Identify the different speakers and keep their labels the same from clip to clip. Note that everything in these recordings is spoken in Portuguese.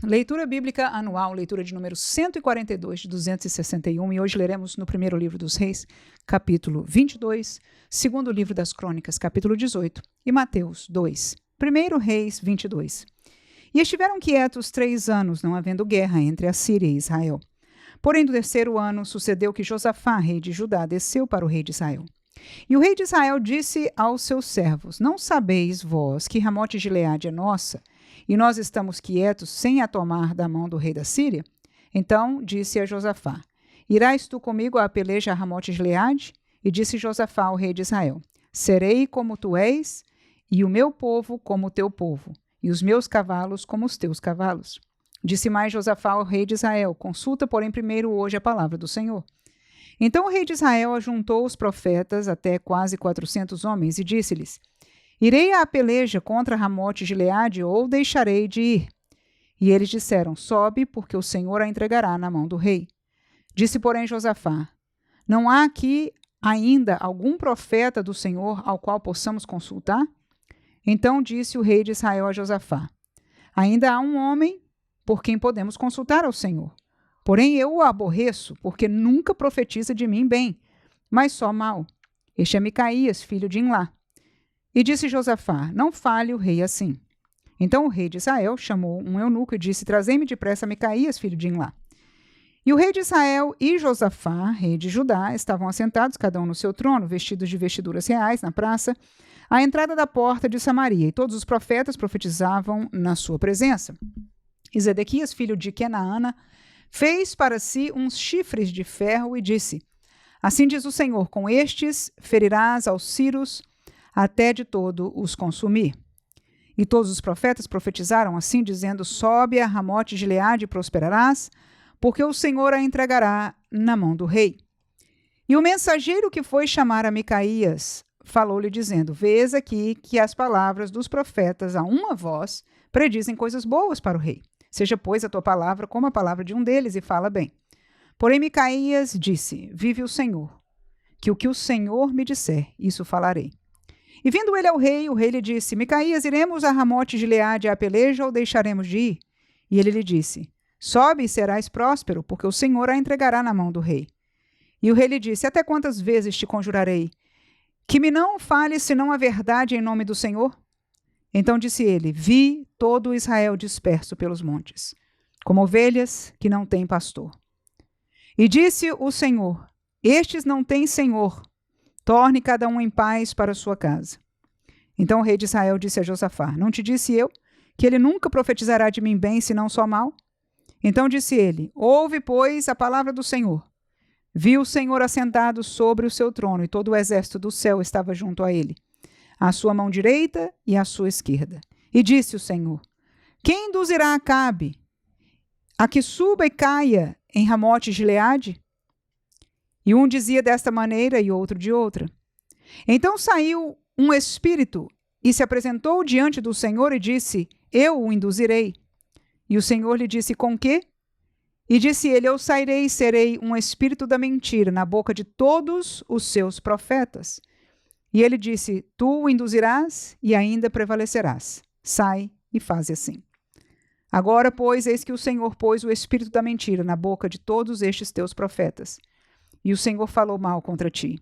Speaker 1: Leitura bíblica anual, leitura de número 142 de 261, e hoje leremos no primeiro livro dos Reis, capítulo 22, segundo livro das Crônicas, capítulo 18, e Mateus 2. Primeiro Reis 22. E estiveram quietos 3 anos, não havendo guerra entre a Síria e Israel. Porém, no terceiro ano, sucedeu que Josafá, rei de Judá, desceu para o rei de Israel. E o rei de Israel disse aos seus servos: Não sabeis vós que Ramote Gileade é nossa, e nós estamos quietos sem a tomar da mão do rei da Síria? Então disse a Josafá: Irás tu comigo à peleja a Ramote Gileade? E disse Josafá ao rei de Israel: Serei como tu és, e o meu povo como o teu povo, e os meus cavalos como os teus cavalos. Disse mais Josafá ao rei de Israel: Consulta, porém, primeiro hoje a palavra do Senhor. Então o rei de Israel ajuntou os profetas, até quase 400 homens, e disse-lhes: Irei à peleja contra Ramote Gileade, ou deixarei de ir? E eles disseram: Sobe, porque o Senhor a entregará na mão do rei. Disse, porém, Josafá: Não há aqui ainda algum profeta do Senhor ao qual possamos consultar? Então disse o rei de Israel a Josafá: Ainda há um homem por quem podemos consultar ao Senhor. Porém eu o aborreço, porque nunca profetiza de mim bem, mas só mal. Este é Micaías, filho de Imlá. E disse Josafá: Não fale o rei assim. Então o rei de Israel chamou um eunuco e disse: Trazei-me depressa Micaías, filho de Imlá. E o rei de Israel e Josafá, rei de Judá, estavam assentados, cada um no seu trono, vestidos de vestiduras reais, na praça, à entrada da porta de Samaria, e todos os profetas profetizavam na sua presença. E Zedequias, filho de Kenaana, fez para si uns chifres de ferro e disse: Assim diz o Senhor: Com estes ferirás aos ciros, até de todo os consumir. E todos os profetas profetizaram assim, dizendo: Sobe a Ramote Gileade e prosperarás, porque o Senhor a entregará na mão do rei. E o mensageiro que foi chamar a Micaías falou-lhe, dizendo: Vês aqui que as palavras dos profetas a uma voz predizem coisas boas para o rei. Seja, pois, a tua palavra como a palavra de um deles, e fala bem. Porém Micaías disse: Vive o Senhor, que o Senhor me disser, isso falarei. E vindo ele ao rei, o rei lhe disse: Micaías, iremos a Ramote Gileade à peleja, ou deixaremos de ir? E ele lhe disse: Sobe e serás próspero, porque o Senhor a entregará na mão do rei. E o rei lhe disse: Até quantas vezes te conjurarei? Que me não fales senão a verdade em nome do Senhor? Então disse ele: Vi todo Israel disperso pelos montes, como ovelhas que não têm pastor. E disse o Senhor: Estes não têm senhor, torne cada um em paz para sua casa. Então o rei de Israel disse a Josafá: Não te disse eu que ele nunca profetizará de mim bem, senão só mal? Então disse ele: Ouve, pois, a palavra do Senhor. Viu o Senhor assentado sobre o seu trono, e todo o exército do céu estava junto a ele, à sua mão direita e à sua esquerda. E disse o Senhor: Quem induzirá Acabe a que suba e caia em Ramote Gileade? E um dizia desta maneira e outro de outra. Então saiu um espírito e se apresentou diante do Senhor e disse: Eu o induzirei. E o Senhor lhe disse: Com quê? E disse ele: Eu sairei e serei um espírito da mentira na boca de todos os seus profetas. E ele disse: Tu o induzirás e ainda prevalecerás. Sai e faze assim. Agora, pois, eis que o Senhor pôs o espírito da mentira na boca de todos estes teus profetas, e o Senhor falou mal contra ti.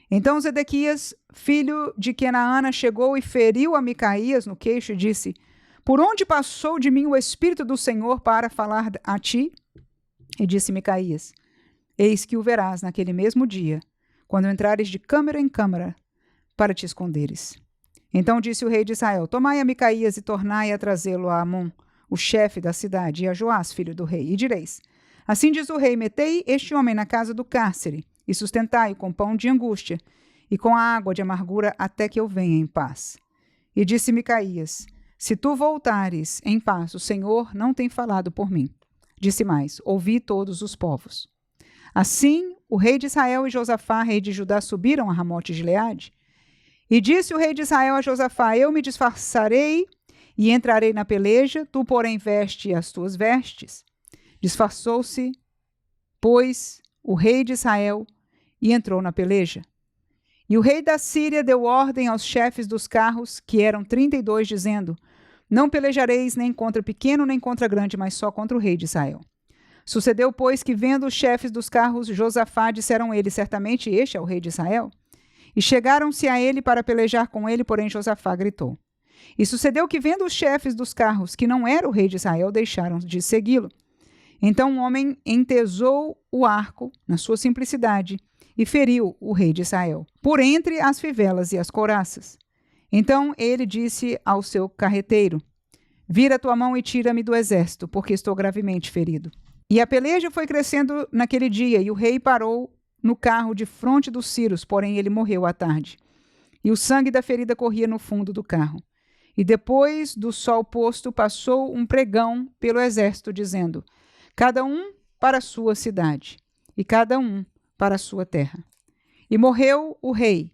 Speaker 1: Então Zedequias, filho de Kenaana, chegou e feriu a Micaías no queixo e disse: Por onde passou de mim o espírito do Senhor para falar a ti? E disse Micaías: Eis que o verás naquele mesmo dia, quando entrares de câmara em câmara, para te esconderes. Então disse o rei de Israel: Tomai a Micaías e tornai a trazê-lo a Amon, o chefe da cidade, e a Joás, filho do rei, e direis: Assim diz o rei: Metei este homem na casa do cárcere, e sustentai-o com pão de angústia, e com a água de amargura, até que eu venha em paz. E disse Micaías: Se tu voltares em paz, o Senhor não tem falado por mim. Disse mais: Ouvi todos os povos. Assim, o rei de Israel e Josafá, rei de Judá, subiram a Ramote Gileade. E disse o rei de Israel a Josafá: Eu me disfarçarei e entrarei na peleja, tu, porém, veste as tuas vestes. Disfarçou-se, pois, o rei de Israel e entrou na peleja. E o rei da Síria deu ordem aos chefes dos carros, que eram 32, dizendo: Não pelejareis nem contra pequeno nem contra grande, mas só contra o rei de Israel. Sucedeu, pois, que vendo os chefes dos carros Josafá, disseram eles, certamente este é o rei de Israel. E chegaram-se a ele para pelejar com ele, porém Josafá gritou. E sucedeu que, vendo os chefes dos carros que não era o rei de Israel, deixaram de segui-lo. Então um homem entesou o arco, na sua simplicidade, e feriu o rei de Israel, por entre as fivelas e as couraças. Então ele disse ao seu carreteiro, vira tua mão e tira-me do exército, porque estou gravemente ferido. E a peleja foi crescendo naquele dia, e o rei parou no carro de fronte dos ciros, porém ele morreu à tarde. E o sangue da ferida corria no fundo do carro. E depois do sol posto, passou um pregão pelo exército, dizendo, cada um para a sua cidade, e cada um para a sua terra. E morreu o rei,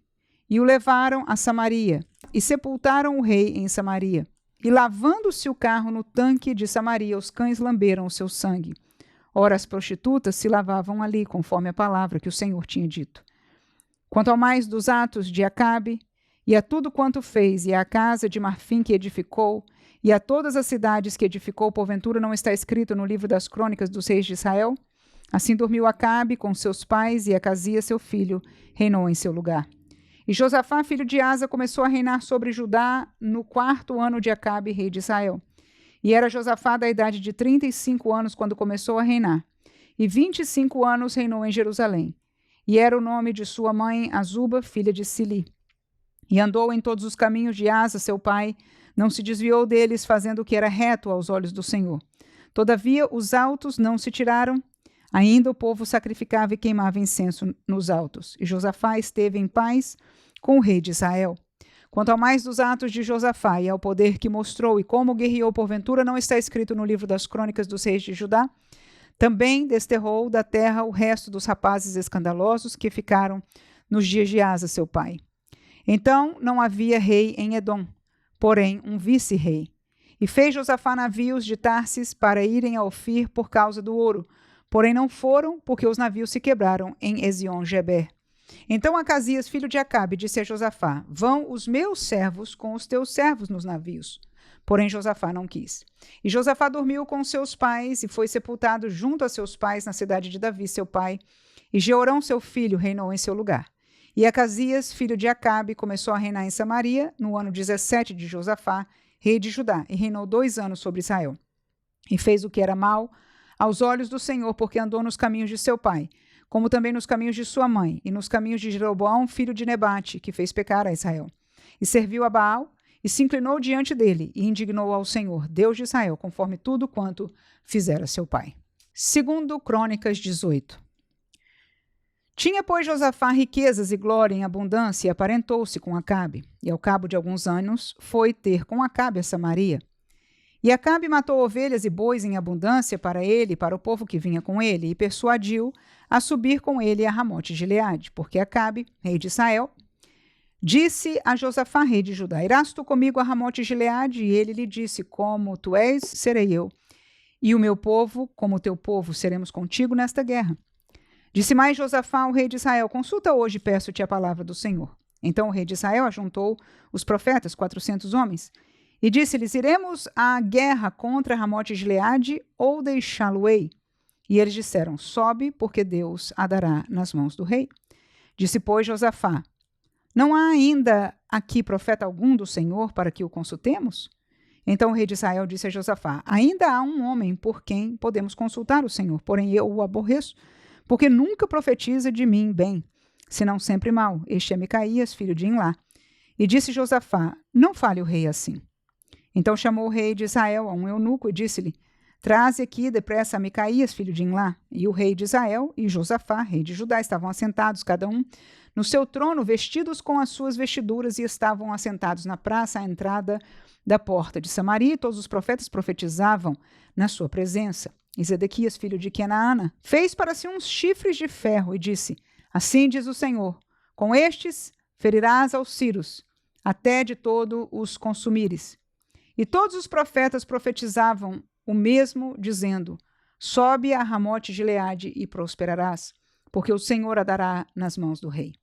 Speaker 1: e o levaram a Samaria, e sepultaram o rei em Samaria. E lavando-se o carro no tanque de Samaria, os cães lamberam o seu sangue. Ora, as prostitutas se lavavam ali, conforme a palavra que o Senhor tinha dito. Quanto ao mais dos atos de Acabe, e a tudo quanto fez, e à casa de marfim que edificou, e a todas as cidades que edificou, porventura não está escrito no livro das crônicas dos reis de Israel? Assim dormiu Acabe com seus pais, e Acasias, seu filho, reinou em seu lugar. E Josafá, filho de Asa, começou a reinar sobre Judá no 4º ano de Acabe, rei de Israel. E era Josafá da idade de 35 anos quando começou a reinar. E 25 anos reinou em Jerusalém. E era o nome de sua mãe Azuba, filha de Sili. E andou em todos os caminhos de Asa, seu pai, não se desviou deles, fazendo o que era reto aos olhos do Senhor. Todavia, os altos não se tiraram. Ainda o povo sacrificava e queimava incenso nos altos. E Josafá esteve em paz com o rei de Israel. Quanto ao mais dos atos de Josafá e ao poder que mostrou e como guerreou porventura, não está escrito no livro das crônicas dos reis de Judá? Também desterrou da terra o resto dos rapazes escandalosos que ficaram nos dias de Asa, seu pai. Então não havia rei em Edom, porém um vice-rei. E fez Josafá navios de Tarsis para irem a Ofir por causa do ouro, porém não foram, porque os navios se quebraram em Ezion-Geber. Então Acasias, filho de Acabe, disse a Josafá, vão os meus servos com os teus servos nos navios. Porém Josafá não quis. E Josafá dormiu com seus pais e foi sepultado junto a seus pais na cidade de Davi, seu pai. E Jeorão, seu filho, reinou em seu lugar. E Acasias, filho de Acabe, começou a reinar em Samaria no ano 17 de Josafá, rei de Judá, e reinou 2 anos sobre Israel. E fez o que era mal aos olhos do Senhor, porque andou nos caminhos de seu pai, como também nos caminhos de sua mãe, e nos caminhos de Jeroboão, filho de Nebate, que fez pecar a Israel. E serviu a Baal, e se inclinou diante dele, e indignou ao Senhor, Deus de Israel, conforme tudo quanto fizera seu pai. 2 Crônicas 18. Tinha, pois, Josafá riquezas e glória em abundância, e aparentou-se com Acabe. E ao cabo de alguns anos, foi ter com Acabe a Samaria. E Acabe matou ovelhas e bois em abundância para ele e para o povo que vinha com ele, e persuadiu a subir com ele a Ramote de Gileade, porque Acabe, rei de Israel, disse a Josafá, rei de Judá, irás tu comigo a Ramote de Gileade? E ele lhe disse, como tu és, serei eu, e o meu povo, como o teu povo, seremos contigo nesta guerra. Disse mais Josafá ao rei de Israel, consulta hoje, peço-te a palavra do Senhor. Então o rei de Israel ajuntou os profetas, 400 homens, e disse-lhes, iremos à guerra contra Ramote de Gileade ou deixá-lo-ei? E eles disseram, sobe, porque Deus a dará nas mãos do rei. Disse, pois, Josafá, não há ainda aqui profeta algum do Senhor para que o consultemos? Então o rei de Israel disse a Josafá, ainda há um homem por quem podemos consultar o Senhor, porém eu o aborreço, porque nunca profetiza de mim bem, senão sempre mal. Este é Micaías, filho de Imlá. E disse Josafá, não fale o rei assim. Então chamou o rei de Israel a um eunuco e disse-lhe, traze aqui depressa a Micaías, filho de Imlá. E o rei de Israel e Josafá, rei de Judá, estavam assentados, cada um no seu trono, vestidos com as suas vestiduras, e estavam assentados na praça à entrada da porta de Samaria, e todos os profetas profetizavam na sua presença. E Zedequias, filho de Kenaana, fez para si uns chifres de ferro e disse, assim diz o Senhor, com estes ferirás aos ciros, até de todo os consumires. E todos os profetas profetizavam o mesmo, dizendo, sobe a Ramote de Gileade e prosperarás, porque o Senhor a dará nas mãos do rei.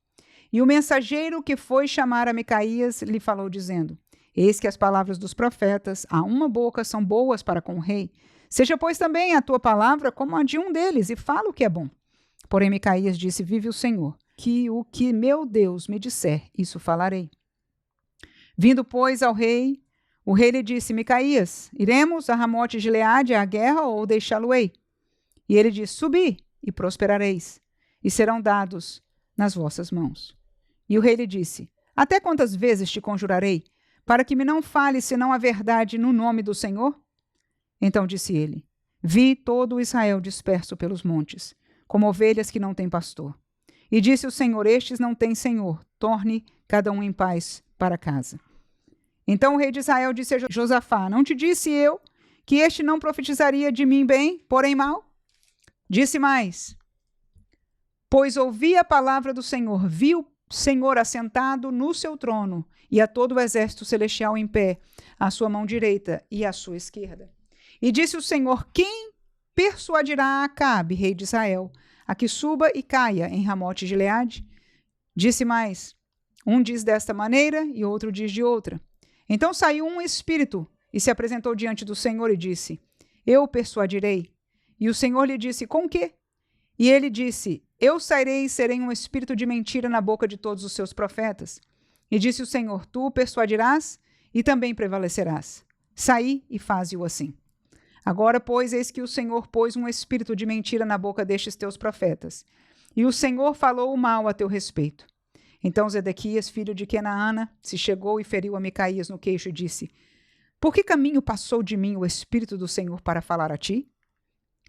Speaker 1: E o mensageiro que foi chamar a Micaías lhe falou, dizendo, Eis que as palavras dos profetas, a uma boca, são boas para com o rei. Seja, pois, também a tua palavra como a de um deles, e fala o que é bom. Porém, Micaías disse: vive o Senhor, que o que meu Deus me disser, isso falarei. Vindo, pois, ao rei, o rei lhe disse: Micaías, iremos a Ramote de Gileade à guerra ou deixá-lo-ei? E ele disse: subi, e prosperareis, e serão dados nas vossas mãos. E o rei lhe disse: até quantas vezes te conjurarei, para que me não fales senão a verdade no nome do Senhor? Então disse ele: vi todo o Israel disperso pelos montes, como ovelhas que não têm pastor. E disse o Senhor: estes não têm senhor, torne cada um em paz para casa. Então o rei de Israel disse a Josafá: não te disse eu que este não profetizaria de mim bem, porém mal? Disse mais: pois ouvi a palavra do Senhor, vi o Senhor assentado no seu trono, e a todo o exército celestial em pé, à sua mão direita e à sua esquerda. E disse o Senhor: quem persuadirá a Acabe, rei de Israel, a que suba e caia em Ramote de Gileade? Disse mais: um diz desta maneira e outro diz de outra. Então saiu um espírito e se apresentou diante do Senhor e disse: eu o persuadirei. E o Senhor lhe disse: com quê? E ele disse: eu sairei e serei um espírito de mentira na boca de todos os seus profetas. E disse o Senhor: tu o persuadirás e também prevalecerás. Saí e faze-o assim. Agora, pois, eis que o Senhor pôs um espírito de mentira na boca destes teus profetas. E o Senhor falou o mal a teu respeito. Então Zedequias, filho de Kenaana, se chegou e feriu a Micaías no queixo e disse: por que caminho passou de mim o espírito do Senhor para falar a ti?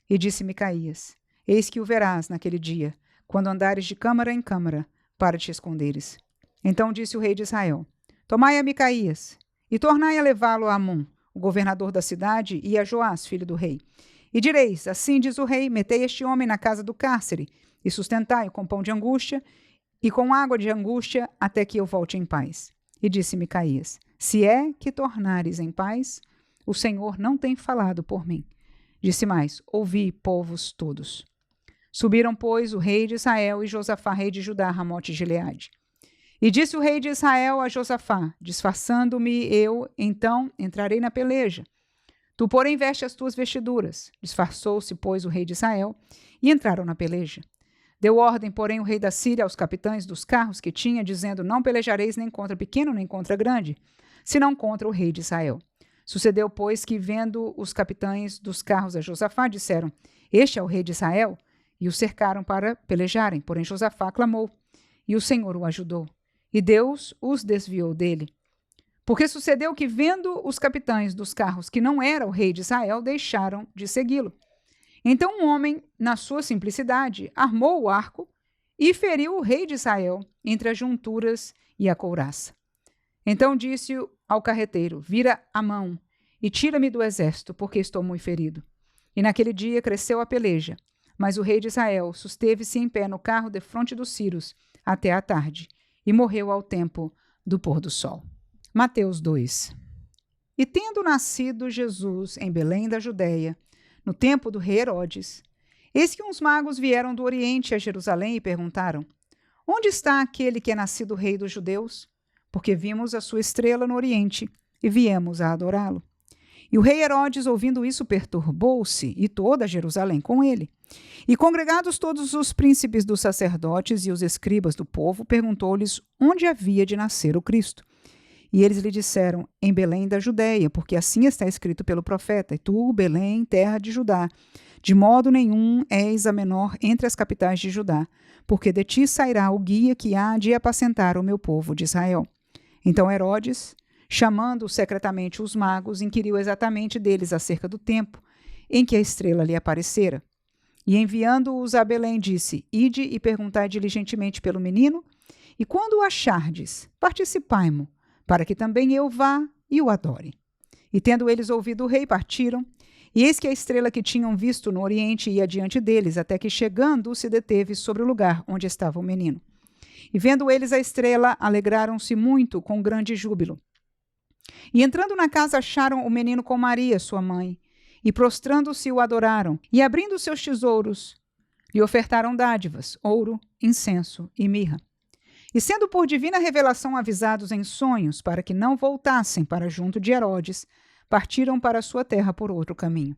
Speaker 1: E disse Micaías: eis que o verás naquele dia, quando andares de câmara em câmara, para te esconderes. Então disse o rei de Israel: tomai a Micaías, e tornai a levá-lo a Amon, o governador da cidade, e a Joás, filho do rei. E direis: assim diz o rei, metei este homem na casa do cárcere, e sustentai-o com pão de angústia, e com água de angústia, até que eu volte em paz. E disse Micaías: se é que tornares em paz, o Senhor não tem falado por mim. Disse mais: ouvi, povos todos. Subiram, pois, o rei de Israel e Josafá, rei de Judá, a Ramote de Gileade. E disse o rei de Israel a Josafá: disfarçando-me eu, então entrarei na peleja. Tu, porém, veste as tuas vestiduras. Disfarçou-se, pois, o rei de Israel, e entraram na peleja. Deu ordem, porém, o rei da Síria aos capitães dos carros que tinha, dizendo: não pelejareis nem contra pequeno, nem contra grande, senão contra o rei de Israel. Sucedeu, pois, que, vendo os capitães dos carros a Josafá, disseram: este é o rei de Israel, e o cercaram para pelejarem. Porém Josafá clamou, e o Senhor o ajudou, e Deus os desviou dele. Porque sucedeu que, vendo os capitães dos carros que não era o rei de Israel, deixaram de segui-lo. Então um homem, na sua simplicidade, armou o arco e feriu o rei de Israel entre as junturas e a couraça. Então disse ao carreteiro: vira a mão e tira-me do exército, porque estou muito ferido. E naquele dia cresceu a peleja, mas o rei de Israel susteve-se em pé no carro defronte dos Sírios até a tarde, e morreu ao tempo do pôr do sol. Mateus 2. E tendo nascido Jesus em Belém da Judéia, no tempo do rei Herodes, eis que uns magos vieram do Oriente a Jerusalém e perguntaram: onde está aquele que é nascido rei dos judeus? Porque vimos a sua estrela no Oriente e viemos a adorá-lo. E o rei Herodes, ouvindo isso, perturbou-se, e toda Jerusalém com ele. E congregados todos os príncipes dos sacerdotes e os escribas do povo, perguntou-lhes onde havia de nascer o Cristo. E eles lhe disseram: em Belém da Judéia, porque assim está escrito pelo profeta: e tu, Belém, terra de Judá, de modo nenhum és a menor entre as capitais de Judá, porque de ti sairá o guia que há de apacentar o meu povo de Israel. Então Herodes, chamando secretamente os magos, inquiriu exatamente deles acerca do tempo em que a estrela lhe aparecera. E enviando-os a Belém, disse: ide e perguntai diligentemente pelo menino, e quando o achardes, participai-mo, para que também eu vá e o adore. E tendo eles ouvido o rei, partiram, e eis que a estrela que tinham visto no oriente ia diante deles, até que, chegando, se deteve sobre o lugar onde estava o menino. E vendo eles a estrela, alegraram-se muito com grande júbilo. E entrando na casa, acharam o menino com Maria, sua mãe, e prostrando-se o adoraram, e abrindo seus tesouros, lhe ofertaram dádivas, ouro, incenso e mirra. E sendo por divina revelação avisados em sonhos para que não voltassem para junto de Herodes, partiram para sua terra por outro caminho.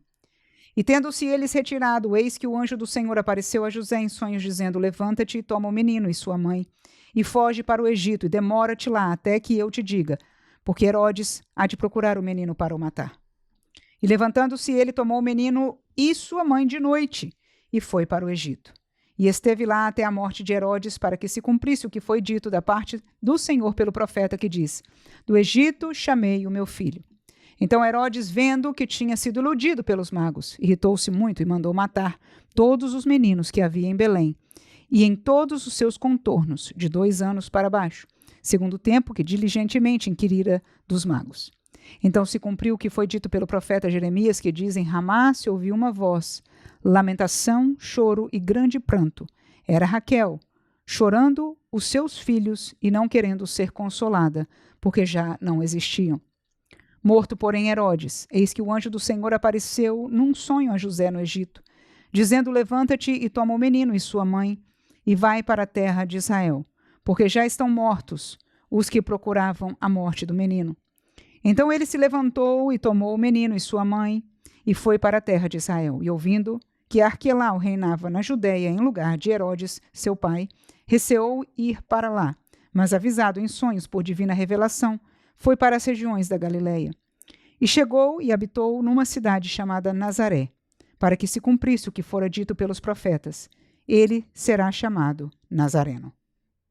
Speaker 1: E tendo-se eles retirado, eis que o anjo do Senhor apareceu a José em sonhos, dizendo: Levanta-te e toma o menino e sua mãe, e foge para o Egito, e demora-te lá até que eu te diga, porque Herodes há de procurar o menino para o matar. E levantando-se ele, tomou o menino e sua mãe de noite, e foi para o Egito. E esteve lá até a morte de Herodes, para que se cumprisse o que foi dito da parte do Senhor pelo profeta, que diz: Do Egito chamei o meu filho. Então Herodes, vendo que tinha sido iludido pelos magos, irritou-se muito e mandou matar todos os meninos que havia em Belém, e em todos os seus contornos, de 2 anos para baixo, segundo o tempo que diligentemente inquirira dos magos. Então se cumpriu o que foi dito pelo profeta Jeremias, que diz: Em Ramá se ouviu uma voz, lamentação, choro e grande pranto. Era Raquel, chorando os seus filhos e não querendo ser consolada, porque já não existiam. Morto, porém, Herodes, eis que o anjo do Senhor apareceu num sonho a José no Egito, dizendo: Levanta-te e toma o menino e sua mãe, e vai para a terra de Israel, porque já estão mortos os que procuravam a morte do menino. Então ele se levantou e tomou o menino e sua mãe, e foi para a terra de Israel. E ouvindo que Arquelau reinava na Judéia em lugar de Herodes, seu pai, receou ir para lá, mas avisado em sonhos por divina revelação, foi para as regiões da Galileia. E chegou e habitou numa cidade chamada Nazaré, para que se cumprisse o que fora dito pelos profetas: ele será chamado Nazareno.